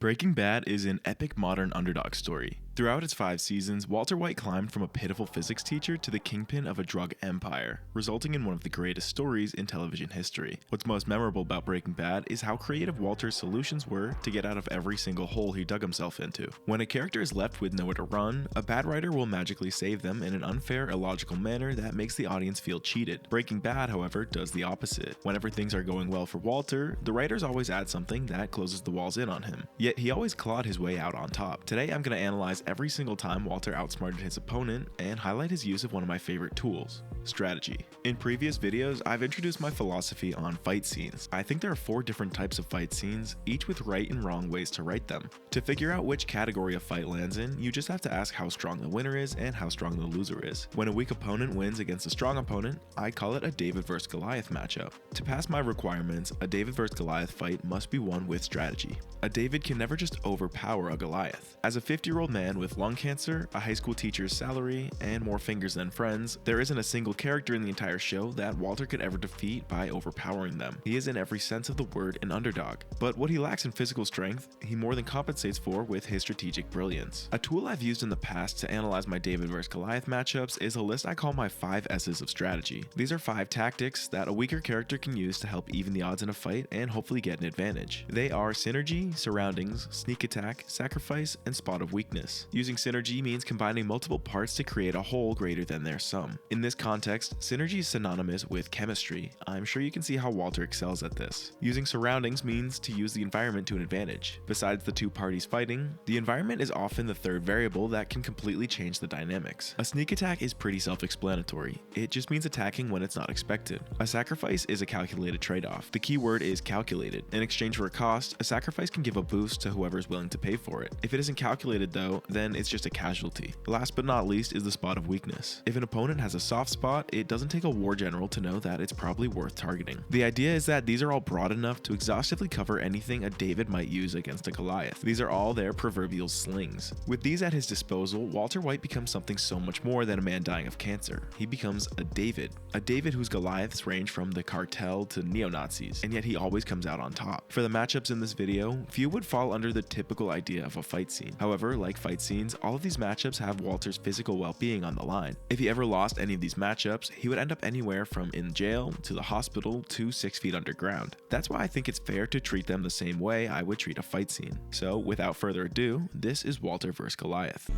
Breaking Bad is an epic modern underdog story. Throughout its 5 seasons, Walter White climbed from a pitiful physics teacher to the kingpin of a drug empire, resulting in one of the greatest stories in television history. What's most memorable about Breaking Bad is how creative Walter's solutions were to get out of every single hole he dug himself into. When a character is left with nowhere to run, a bad writer will magically save them in an unfair, illogical manner that makes the audience feel cheated. Breaking Bad, however, does the opposite. Whenever things are going well for Walter, the writers always add something that closes the walls in on him. Yet he always clawed his way out on top. Today I'm going to analyze every single time Walter outsmarted his opponent and highlight his use of one of my favorite tools: strategy. In previous videos, I've introduced my philosophy on fight scenes. I think there are 4 different types of fight scenes, each with right and wrong ways to write them. To figure out which category a fight lands in, you just have to ask how strong the winner is and how strong the loser is. When a weak opponent wins against a strong opponent, I call it a David vs. Goliath matchup. To pass my requirements, a David vs. Goliath fight must be won with strategy. A David can never just overpower a Goliath. As a 50-year-old man with lung cancer, a high school teacher's salary, and more fingers than friends, there isn't a single character in the entire show that Walter could ever defeat by overpowering them. He is in every sense of the word an underdog. But what he lacks in physical strength, he more than compensates for with his strategic brilliance. A tool I've used in the past to analyze my David vs. Goliath matchups is a list I call my 5 S's of strategy. These are 5 tactics that a weaker character can use to help even the odds in a fight and hopefully get an advantage. They are synergy, surroundings, sneak attack, sacrifice, and spot of weakness. Using synergy means combining multiple parts to create a whole greater than their sum. In this context, synergy is synonymous with chemistry. I'm sure you can see how Walter excels at this. Using surroundings means to use the environment to an advantage. Besides the 2 parties fighting, the environment is often the third variable that can completely change the dynamics. A sneak attack is pretty self-explanatory. It just means attacking when it's not expected. A sacrifice is a calculated trade-off. The key word is calculated. In exchange for a cost, a sacrifice can give a boost to whoever is willing to pay for it. If it isn't calculated though, then it's just a casualty. Last but not least is the spot of weakness. If an opponent has a soft spot, it doesn't take a war general to know that it's probably worth targeting. The idea is that these are all broad enough to exhaustively cover anything a David might use against a Goliath. These are all their proverbial slings. With these at his disposal, Walter White becomes something so much more than a man dying of cancer. He becomes a David whose Goliaths range from the cartel to neo-Nazis, and yet he always comes out on top. For the matchups in this video, few would fall under the typical idea of a fight scene. However, like fight scenes, all of these matchups have Walter's physical well-being on the line. If he ever lost any of these matchups, he would end up anywhere from in jail to the hospital to 6 feet underground. That's why I think it's fair to treat them the same way I would treat a fight scene. So without further ado, this is Walter vs. Goliath.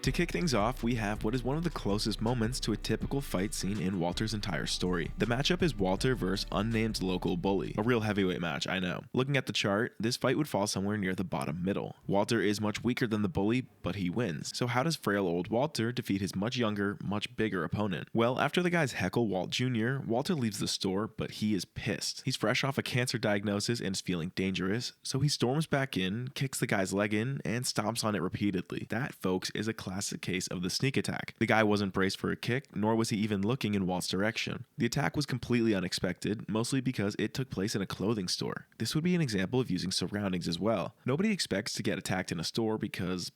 To kick things off, we have what is one of the closest moments to a typical fight scene in Walter's entire story. The matchup is Walter vs. unnamed local bully. A real heavyweight match, I know. Looking at the chart, this fight would fall somewhere near the bottom middle. Walter is much weaker than the bully, but he wins. So how does frail old Walter defeat his much younger, much bigger opponent? Well, after the guys heckle Walt Jr., Walter leaves the store, but he is pissed. He's fresh off a cancer diagnosis and is feeling dangerous, so he storms back in, kicks the guy's leg in, and stomps on it repeatedly. That, folks, is a classic case of the sneak attack. The guy wasn't braced for a kick, nor was he even looking in Walt's direction. The attack was completely unexpected, mostly because it took place in a clothing store. This would be an example of using surroundings as well. Nobody expects to get attacked in a store because,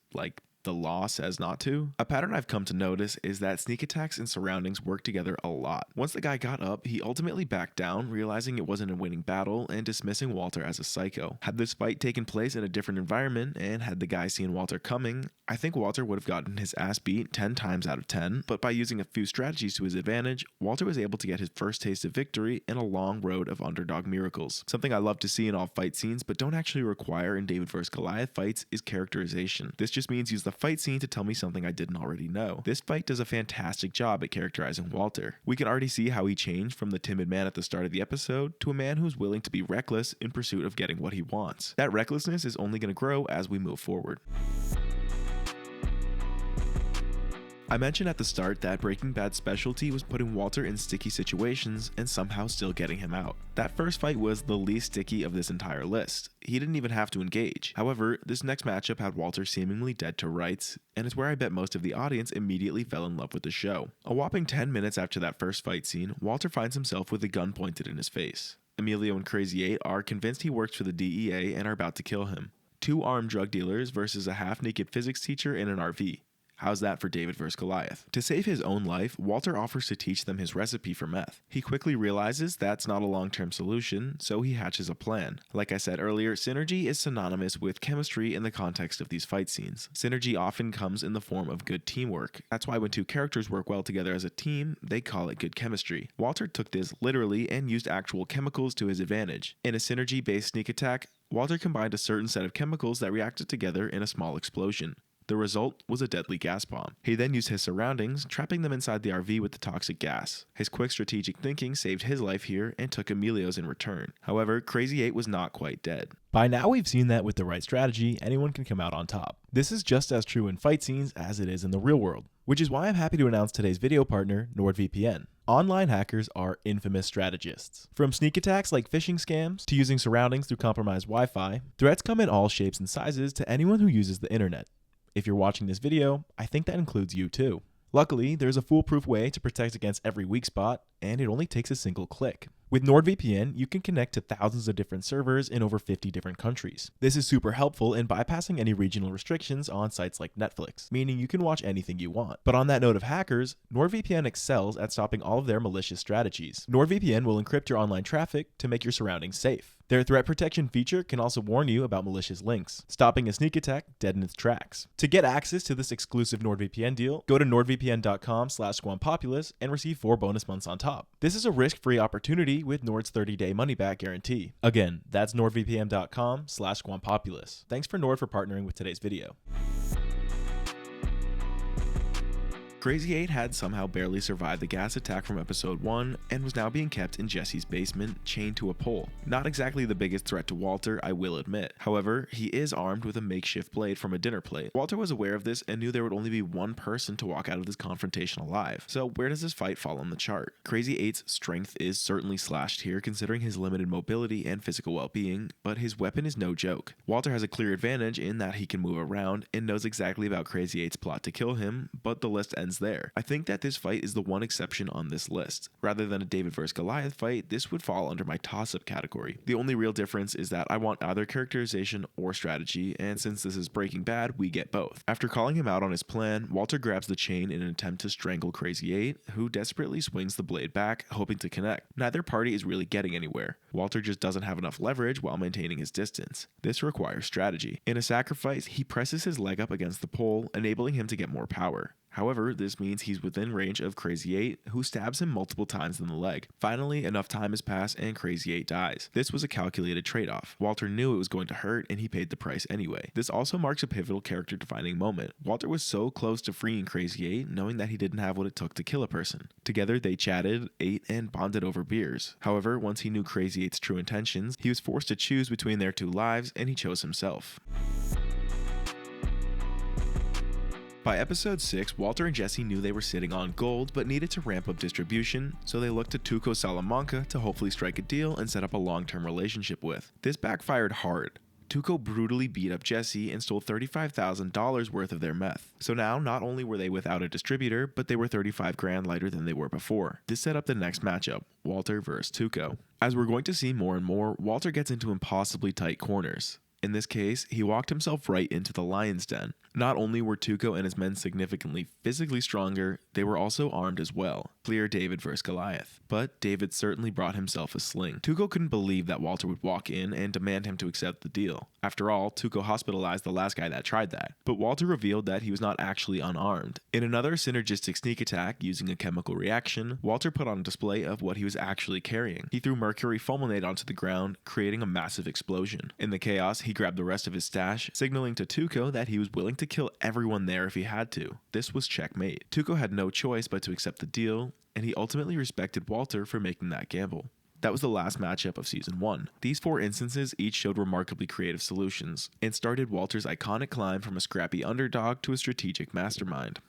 the law says not to. A pattern I've come to notice is that sneak attacks and surroundings work together a lot. Once the guy got up, he ultimately backed down, realizing it wasn't a winning battle and dismissing Walter as a psycho. Had this fight taken place in a different environment and had the guy seen Walter coming, I think Walter would have gotten his ass beat 10 times out of 10, but by using a few strategies to his advantage, Walter was able to get his first taste of victory in a long road of underdog miracles. Something I love to see in all fight scenes but don't actually require in David vs. Goliath fights is characterization. This just means use the fight scene to tell me something I didn't already know. This fight does a fantastic job at characterizing Walter. We can already see how he changed from the timid man at the start of the episode to a man who's willing to be reckless in pursuit of getting what he wants. That recklessness is only going to grow as we move forward. I mentioned at the start that Breaking Bad's specialty was putting Walter in sticky situations and somehow still getting him out. That first fight was the least sticky of this entire list. He didn't even have to engage. However, this next matchup had Walter seemingly dead to rights, and is where I bet most of the audience immediately fell in love with the show. A whopping 10 minutes after that first fight scene, Walter finds himself with a gun pointed in his face. Emilio and Crazy 8 are convinced he works for the DEA and are about to kill him. 2 armed drug dealers versus a half-naked physics teacher in an RV. How's that for David vs. Goliath? To save his own life, Walter offers to teach them his recipe for meth. He quickly realizes that's not a long-term solution, so he hatches a plan. Like I said earlier, synergy is synonymous with chemistry in the context of these fight scenes. Synergy often comes in the form of good teamwork. That's why when two characters work well together as a team, they call it good chemistry. Walter took this literally and used actual chemicals to his advantage. In a synergy-based sneak attack, Walter combined a certain set of chemicals that reacted together in a small explosion. The result was a deadly gas bomb. He then used his surroundings, trapping them inside the RV with the toxic gas. His quick strategic thinking saved his life here and took Emilio's in return. However, Crazy 8 was not quite dead. By now we've seen that with the right strategy, anyone can come out on top. This is just as true in fight scenes as it is in the real world, which is why I'm happy to announce today's video partner, NordVPN. Online hackers are infamous strategists. From sneak attacks like phishing scams to using surroundings through compromised Wi-Fi, threats come in all shapes and sizes to anyone who uses the internet. If you're watching this video, I think that includes you too. Luckily, there's a foolproof way to protect against every weak spot, and it only takes a single click. With NordVPN, you can connect to thousands of different servers in over 50 different countries. This is super helpful in bypassing any regional restrictions on sites like Netflix, meaning you can watch anything you want. But on that note of hackers, NordVPN excels at stopping all of their malicious strategies. NordVPN will encrypt your online traffic to make your surroundings safe. Their threat protection feature can also warn you about malicious links, stopping a sneak attack dead in its tracks. To get access to this exclusive NordVPN deal, go to nordvpn.com/squampopulous and receive 4 bonus months on top. This is a risk-free opportunity with Nord's 30-day money-back guarantee. Again, that's nordvpn.com/squampopulous. Thanks for Nord for partnering with today's video. Crazy 8 had somehow barely survived the gas attack from episode 1 and was now being kept in Jesse's basement, chained to a pole. Not exactly the biggest threat to Walter, I will admit. However, he is armed with a makeshift blade from a dinner plate. Walter was aware of this and knew there would only be one person to walk out of this confrontation alive. So where does this fight fall on the chart? Crazy 8's strength is certainly slashed here considering his limited mobility and physical well-being, but his weapon is no joke. Walter has a clear advantage in that he can move around and knows exactly about Crazy 8's plot to kill him, but the list ends there. I think that this fight is the one exception on this list. Rather than a David vs. Goliath fight, this would fall under my toss-up category. The only real difference is that I want either characterization or strategy, and since this is Breaking Bad, we get both. After calling him out on his plan, Walter grabs the chain in an attempt to strangle Crazy 8, who desperately swings the blade back, hoping to connect. Neither party is really getting anywhere. Walter just doesn't have enough leverage while maintaining his distance. This requires strategy. In a sacrifice, he presses his leg up against the pole, enabling him to get more power. However, this means he's within range of Crazy 8, who stabs him multiple times in the leg. Finally, enough time has passed and Crazy 8 dies. This was a calculated trade-off. Walter knew it was going to hurt and he paid the price anyway. This also marks a pivotal character-defining moment. Walter was so close to freeing Crazy 8, knowing that he didn't have what it took to kill a person. Together, they chatted, ate, and bonded over beers. However, once he knew Crazy 8's true intentions, he was forced to choose between their two lives and he chose himself. By episode 6, Walter and Jesse knew they were sitting on gold but needed to ramp up distribution, so they looked to Tuco Salamanca to hopefully strike a deal and set up a long-term relationship with. This backfired hard. Tuco brutally beat up Jesse and stole $35,000 worth of their meth. So now, not only were they without a distributor, but they were $35,000 lighter than they were before. This set up the next matchup, Walter vs. Tuco. As we're going to see more and more, Walter gets into impossibly tight corners. In this case, he walked himself right into the lion's den. Not only were Tuco and his men significantly physically stronger, they were also armed as well. Clear David vs. Goliath. But David certainly brought himself a sling. Tuco couldn't believe that Walter would walk in and demand him to accept the deal. After all, Tuco hospitalized the last guy that tried that. But Walter revealed that he was not actually unarmed. In another synergistic sneak attack using a chemical reaction, Walter put on a display of what he was actually carrying. He threw mercury fulminate onto the ground, creating a massive explosion. In the chaos, he grabbed the rest of his stash, signaling to Tuco that he was willing to kill everyone there if he had to. This was checkmate. Tuco had no choice but to accept the deal, and he ultimately respected Walter for making that gamble. That was the last matchup of Season 1. These 4 instances each showed remarkably creative solutions, and started Walter's iconic climb from a scrappy underdog to a strategic mastermind.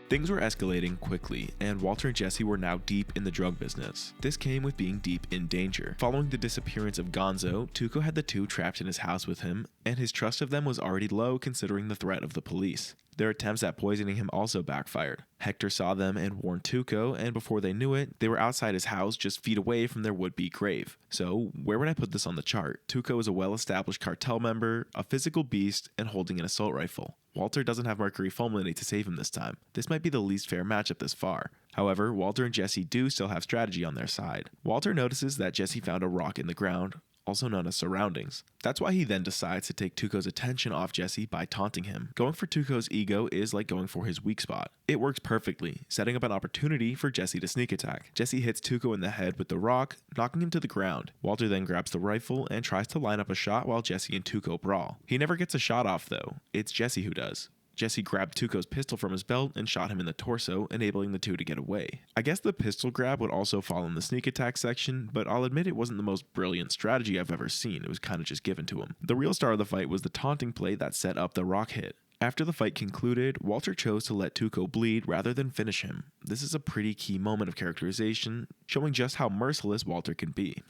Things were escalating quickly, and Walter and Jesse were now deep in the drug business. This came with being deep in danger. Following the disappearance of Gonzo, Tuco had the two trapped in his house with him, and his trust of them was already low considering the threat of the police. Their attempts at poisoning him also backfired. Hector saw them and warned Tuco, and before they knew it, they were outside his house just feet away from their would-be grave. So, where would I put this on the chart? Tuco is a well-established cartel member, a physical beast, and holding an assault rifle. Walter doesn't have Mercury Fulminate to save him this time. This might be the least fair matchup this far. However, Walter and Jesse do still have strategy on their side. Walter notices that Jesse found a rock in the ground, also known as surroundings. That's why he then decides to take Tuco's attention off Jesse by taunting him. Going for Tuco's ego is like going for his weak spot. It works perfectly, setting up an opportunity for Jesse to sneak attack. Jesse hits Tuco in the head with the rock, knocking him to the ground. Walter then grabs the rifle and tries to line up a shot while Jesse and Tuco brawl. He never gets a shot off though, it's Jesse who does. Jesse grabbed Tuco's pistol from his belt and shot him in the torso, enabling the two to get away. I guess the pistol grab would also fall in the sneak attack section, but I'll admit it wasn't the most brilliant strategy I've ever seen. It was kind of just given to him. The real star of the fight was the taunting play that set up the rock hit. After the fight concluded, Walter chose to let Tuco bleed rather than finish him. This is a pretty key moment of characterization, showing just how merciless Walter can be.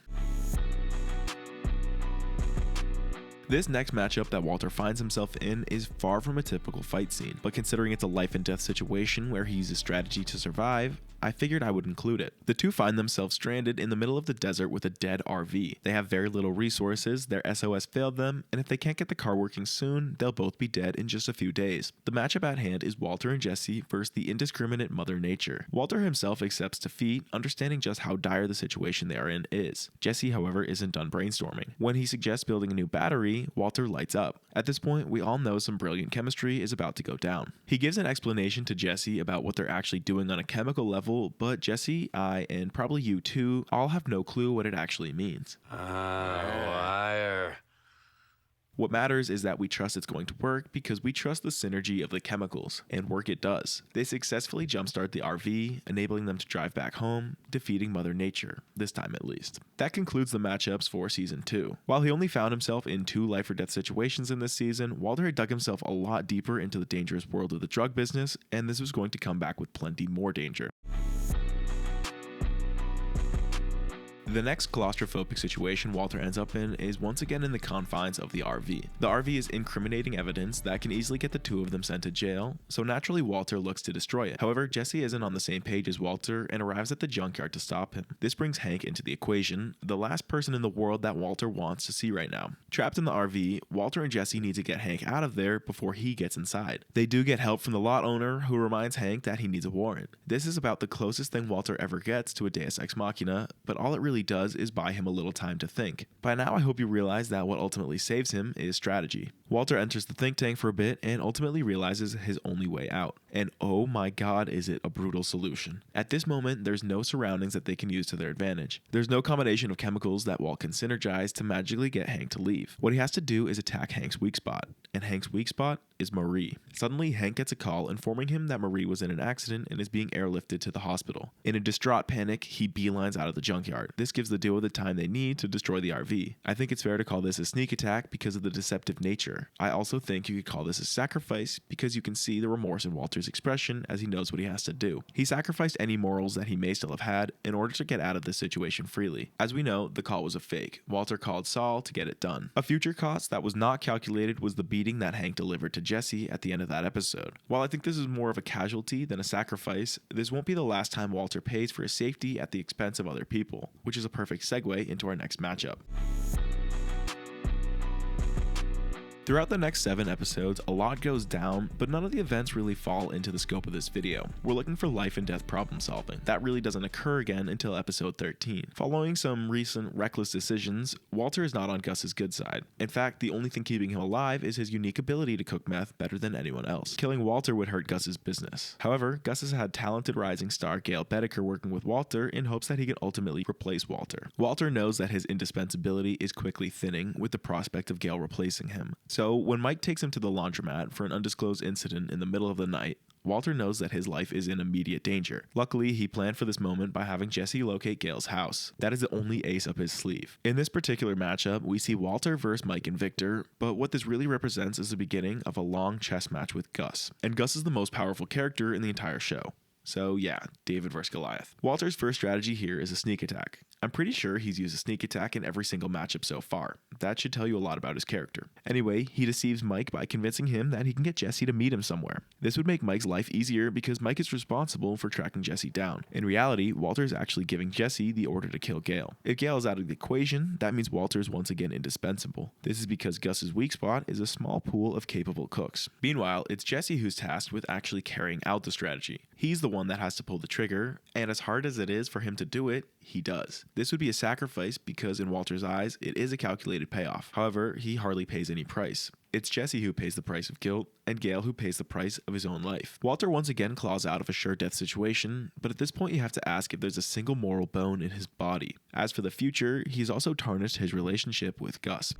This next matchup that Walter finds himself in is far from a typical fight scene, but considering it's a life and death situation where he uses strategy to survive, I figured I would include it. The two find themselves stranded in the middle of the desert with a dead RV. They have very little resources, their SOS failed them, and if they can't get the car working soon, they'll both be dead in just a few days. The matchup at hand is Walter and Jesse versus the indiscriminate Mother Nature. Walter himself accepts defeat, understanding just how dire the situation they are in is. Jesse, however, isn't done brainstorming. When he suggests building a new battery, Walter lights up. At this point, we all know some brilliant chemistry is about to go down. He gives an explanation to Jesse about what they're actually doing on a chemical level, but Jesse, I, and probably you too, all have no clue what it actually means. Liar. What matters is that we trust it's going to work because we trust the synergy of the chemicals, and work it does. They successfully jumpstart the RV, enabling them to drive back home, defeating Mother Nature, this time at least. That concludes the matchups for Season 2. While he only found himself in 2 life or death situations in this season, Walter had dug himself a lot deeper into the dangerous world of the drug business, and this was going to come back with plenty more danger. The next claustrophobic situation Walter ends up in is once again in the confines of the RV. The RV is incriminating evidence that can easily get the two of them sent to jail, so naturally Walter looks to destroy it. However, Jesse isn't on the same page as Walter and arrives at the junkyard to stop him. This brings Hank into the equation, the last person in the world that Walter wants to see right now. Trapped in the RV, Walter and Jesse need to get Hank out of there before he gets inside. They do get help from the lot owner, who reminds Hank that he needs a warrant. This is about the closest thing Walter ever gets to a Deus Ex Machina, but all it really does is buy him a little time to think. By now I hope you realize that what ultimately saves him is strategy. Walter enters the think tank for a bit and ultimately realizes his only way out. And oh my god, is it a brutal solution. At this moment, there's no surroundings that they can use to their advantage. There's no combination of chemicals that Walt can synergize to magically get Hank to leave. What he has to do is attack Hank's weak spot, and Hank's weak spot is Marie. Suddenly, Hank gets a call informing him that Marie was in an accident and is being airlifted to the hospital. In a distraught panic, he beelines out of the junkyard. This gives the duo the time they need to destroy the RV. I think it's fair to call this a sneak attack because of the deceptive nature. I also think you could call this a sacrifice because you can see the remorse in Walter's expression as he knows what he has to do. He sacrificed any morals that he may still have had in order to get out of this situation freely. As we know, the call was a fake. Walter called Saul to get it done. A future cost that was not calculated was the beating that Hank delivered to Jesse at the end of that episode. While I think this is more of a casualty than a sacrifice, this won't be the last time Walter pays for his safety at the expense of other people, which is a perfect segue into our next matchup. Throughout the next 7 episodes, a lot goes down, but none of the events really fall into the scope of this video. We're looking for life and death problem solving. That really doesn't occur again until episode 13. Following some recent reckless decisions, Walter is not on Gus's good side. In fact, the only thing keeping him alive is his unique ability to cook meth better than anyone else. Killing Walter would hurt Gus's business. However, Gus has had talented rising star Gail Bedecker working with Walter in hopes that he can ultimately replace Walter. Walter knows that his indispensability is quickly thinning with the prospect of Gail replacing him. So when Mike takes him to the laundromat for an undisclosed incident in the middle of the night, Walter knows that his life is in immediate danger. Luckily, he planned for this moment by having Jesse locate Gail's house. That is the only ace up his sleeve. In this particular matchup, we see Walter versus Mike and Victor, but what this really represents is the beginning of a long chess match with Gus. And Gus is the most powerful character in the entire show. So yeah, David vs. Goliath. Walter's first strategy here is a sneak attack. I'm pretty sure he's used a sneak attack in every single matchup so far. That should tell you a lot about his character. Anyway, he deceives Mike by convincing him that he can get Jesse to meet him somewhere. This would make Mike's life easier because Mike is responsible for tracking Jesse down. In reality, Walter is actually giving Jesse the order to kill Gale. If Gale is out of the equation, that means Walter is once again indispensable. This is because Gus's weak spot is a small pool of capable cooks. Meanwhile, it's Jesse who's tasked with actually carrying out the strategy. He's the one that has to pull the trigger, and as hard as it is for him to do it, he does. This would be a sacrifice because in Walter's eyes, it is a calculated payoff. However, he hardly pays any price. It's Jesse who pays the price of guilt, and Gale who pays the price of his own life. Walter once again claws out of a sure death situation, but at this point you have to ask if there's a single moral bone in his body. As for the future, he's also tarnished his relationship with Gus.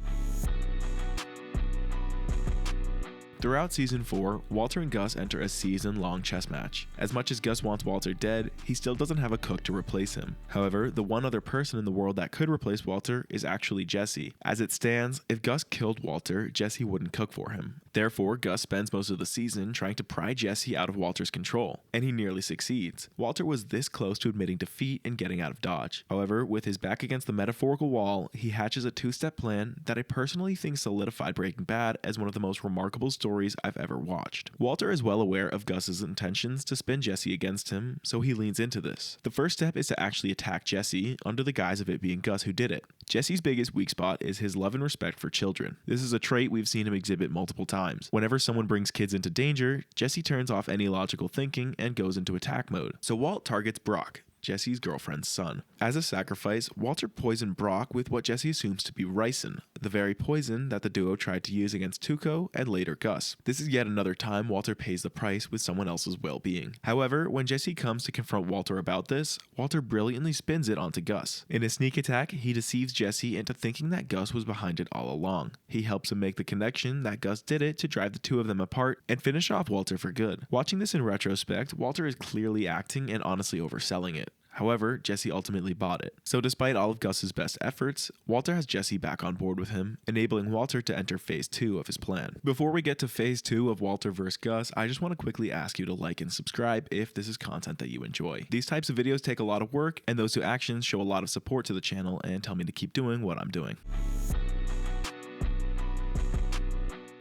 Throughout Season 4, Walter and Gus enter a season-long chess match. As much as Gus wants Walter dead, he still doesn't have a cook to replace him. However, the one other person in the world that could replace Walter is actually Jesse. As it stands, if Gus killed Walter, Jesse wouldn't cook for him. Therefore, Gus spends most of the season trying to pry Jesse out of Walter's control, and he nearly succeeds. Walter was this close to admitting defeat and getting out of Dodge. However, with his back against the metaphorical wall, he hatches a two-step plan that I personally think solidified Breaking Bad as one of the most remarkable stories I've ever watched. Walter is well aware of Gus's intentions to spin Jesse against him, so he leans into this. The first step is to actually attack Jesse under the guise of it being Gus who did it. Jesse's biggest weak spot is his love and respect for children. This is a trait we've seen him exhibit multiple times. Whenever someone brings kids into danger, Jesse turns off any logical thinking and goes into attack mode. So Walt targets Brock, Jesse's girlfriend's son. As a sacrifice, Walter poisoned Brock with what Jesse assumes to be ricin, the very poison that the duo tried to use against Tuco and later Gus. This is yet another time Walter pays the price with someone else's well-being. However, when Jesse comes to confront Walter about this, Walter brilliantly spins it onto Gus. In a sneak attack, he deceives Jesse into thinking that Gus was behind it all along. He helps him make the connection that Gus did it to drive the two of them apart and finish off Walter for good. Watching this in retrospect, Walter is clearly acting and honestly overselling it. However, Jesse ultimately bought it. So despite all of Gus's best efforts, Walter has Jesse back on board with him, enabling Walter to enter phase 2 of his plan. Before we get to phase 2 of Walter vs. Gus, I just want to quickly ask you to like and subscribe if this is content that you enjoy. These types of videos take a lot of work, and those two actions show a lot of support to the channel and tell me to keep doing what I'm doing.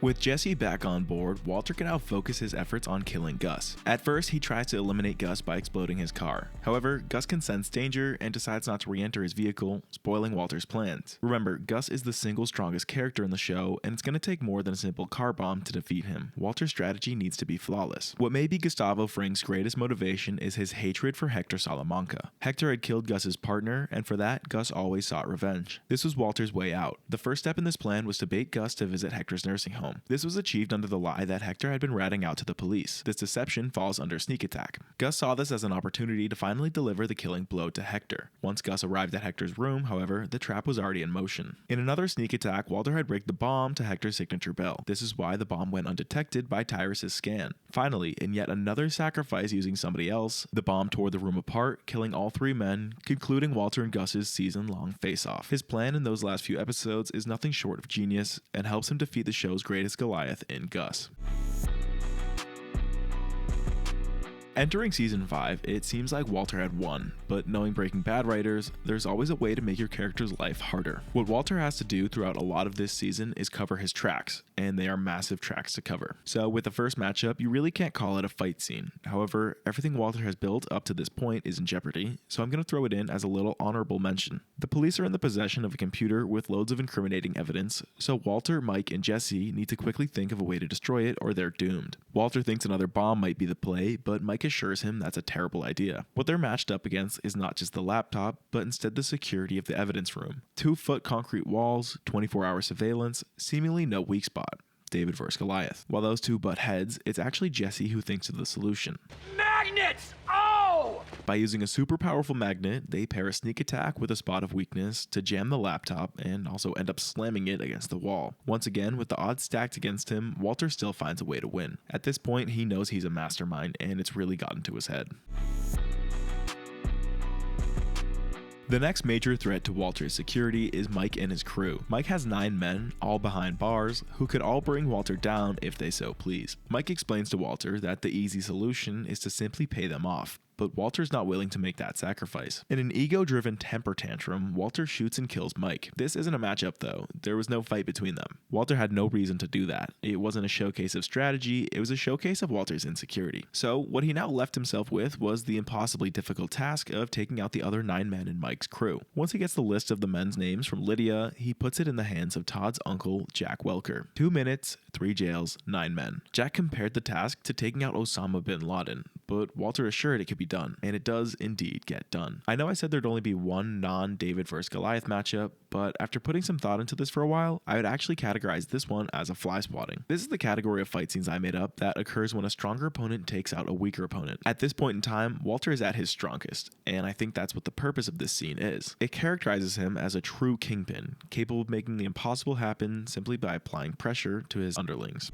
With Jesse back on board, Walter can now focus his efforts on killing Gus. At first, he tries to eliminate Gus by exploding his car. However, Gus can sense danger and decides not to re-enter his vehicle, spoiling Walter's plans. Remember, Gus is the single strongest character in the show, and it's going to take more than a simple car bomb to defeat him. Walter's strategy needs to be flawless. What may be Gustavo Fring's greatest motivation is his hatred for Hector Salamanca. Hector had killed Gus's partner, and for that, Gus always sought revenge. This was Walter's way out. The first step in this plan was to bait Gus to visit Hector's nursing home. This was achieved under the lie that Hector had been ratting out to the police. This deception falls under sneak attack. Gus saw this as an opportunity to finally deliver the killing blow to Hector. Once Gus arrived at Hector's room, however, the trap was already in motion. In another sneak attack, Walter had rigged the bomb to Hector's signature bell. This is why the bomb went undetected by Tyrus's scan. Finally, in yet another sacrifice using somebody else, the bomb tore the room apart, killing all three men, concluding Walter and Gus's season-long face-off. His plan in those last few episodes is nothing short of genius and helps him defeat the show's greatest Goliath in Gus. Entering Season 5, it seems like Walter had won, but knowing Breaking Bad writers, there's always a way to make your character's life harder. What Walter has to do throughout a lot of this season is cover his tracks, and they are massive tracks to cover. So with the first matchup, you really can't call it a fight scene. However, everything Walter has built up to this point is in jeopardy, so I'm going to throw it in as a little honorable mention. The police are in the possession of a computer with loads of incriminating evidence, so Walter, Mike, and Jesse need to quickly think of a way to destroy it or they're doomed. Walter thinks another bomb might be the play, but Mike assures him that's a terrible idea. What they're matched up against is not just the laptop, but instead the security of the evidence room. 2-foot concrete walls, 24-hour surveillance, seemingly no weak spot. David vs. Goliath. While those two butt heads, it's actually Jesse who thinks of the solution. Magnets! Oh! By using a super powerful magnet, they pair a sneak attack with a spot of weakness to jam the laptop and also end up slamming it against the wall. Once again, with the odds stacked against him, Walter still finds a way to win. At this point, he knows he's a mastermind and it's really gotten to his head. The next major threat to Walter's security is Mike and his crew. Mike has 9 men, all behind bars, who could all bring Walter down if they so please. Mike explains to Walter that the easy solution is to simply pay them off, but Walter's not willing to make that sacrifice. In an ego-driven temper tantrum, Walter shoots and kills Mike. This isn't a matchup though, there was no fight between them. Walter had no reason to do that. It wasn't a showcase of strategy, it was a showcase of Walter's insecurity. So what he now left himself with was the impossibly difficult task of taking out the other 9 men in Mike's crew. Once he gets the list of the men's names from Lydia, he puts it in the hands of Todd's uncle, Jack Welker. 2 minutes, 3 jails, 9 men. Jack compared the task to taking out Osama bin Laden, but Walter assured it could be done, and it does indeed get done. I know I said there'd only be one non-David vs. Goliath matchup, but after putting some thought into this for a while, I would actually categorize this one as a fly swatting. This is the category of fight scenes I made up that occurs when a stronger opponent takes out a weaker opponent. At this point in time, Walter is at his strongest, and I think that's what the purpose of this scene is. It characterizes him as a true kingpin, capable of making the impossible happen simply by applying pressure to his underlings.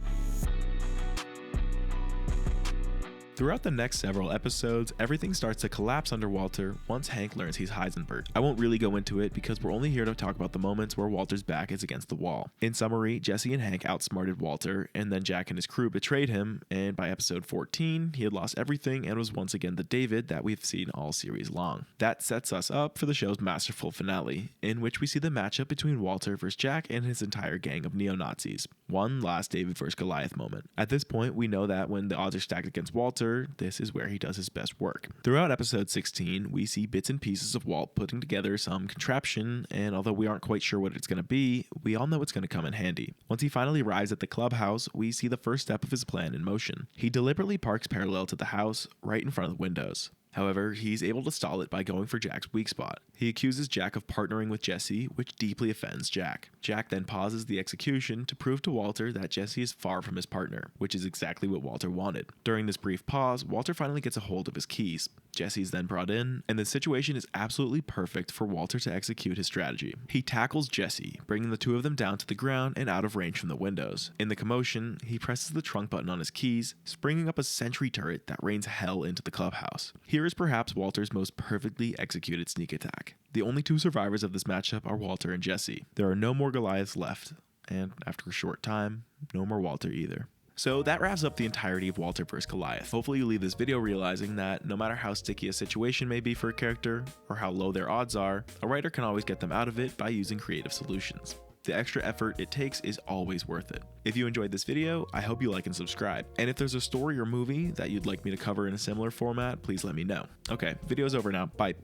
Throughout the next several episodes, everything starts to collapse under Walter once Hank learns he's Heisenberg. I won't really go into it because we're only here to talk about the moments where Walter's back is against the wall. In summary, Jesse and Hank outsmarted Walter, and then Jack and his crew betrayed him, and by episode 14, he had lost everything and was once again the David that we've seen all series long. That sets us up for the show's masterful finale, in which we see the matchup between Walter versus Jack and his entire gang of neo-Nazis. One last David vs. Goliath moment. At this point, we know that when the odds are stacked against Walter, this is where he does his best work. Throughout episode 16, we see bits and pieces of Walt putting together some contraption, and although we aren't quite sure what it's going to be, we all know it's going to come in handy. Once he finally arrives at the clubhouse, we see the first step of his plan in motion. He deliberately parks parallel to the house, right in front of the windows. However, he's able to stall it by going for Jack's weak spot. He accuses Jack of partnering with Jesse, which deeply offends Jack. Jack then pauses the execution to prove to Walter that Jesse is far from his partner, which is exactly what Walter wanted. During this brief pause, Walter finally gets a hold of his keys. Jesse is then brought in, and the situation is absolutely perfect for Walter to execute his strategy. He tackles Jesse, bringing the two of them down to the ground and out of range from the windows. In the commotion, he presses the trunk button on his keys, springing up a sentry turret that rains hell into the clubhouse. Here is perhaps Walter's most perfectly executed sneak attack. The only 2 survivors of this matchup are Walter and Jesse. There are no more Goliaths left, and after a short time, no more Walter either. So that wraps up the entirety of Walter vs. Goliath. Hopefully you leave this video realizing that no matter how sticky a situation may be for a character, or how low their odds are, a writer can always get them out of it by using creative solutions. The extra effort it takes is always worth it. If you enjoyed this video, I hope you like and subscribe. And if there's a story or movie that you'd like me to cover in a similar format, please let me know. Okay, video's over now. Bye.